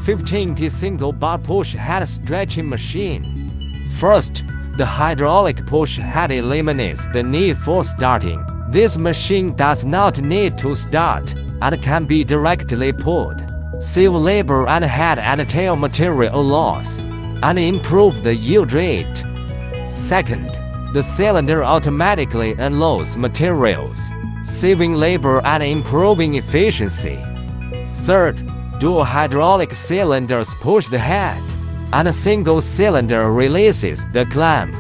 DLG-15T single bar push head stretching machine. First, the hydraulic push head eliminates the need for starting. This machine does not need to start and can be directly pulled, save labor and head and tail material loss, and improve the yield rate. Second, the cylinder automatically unloads materials, saving labor and improving efficiency. Third, dual hydraulic cylinders push the head, and a single cylinder releases the clamp.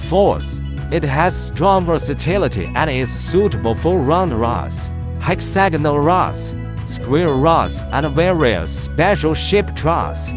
Fourth, it has strong versatility and is suitable for round rods, hexagonal rods, square rods, and various special shape rods.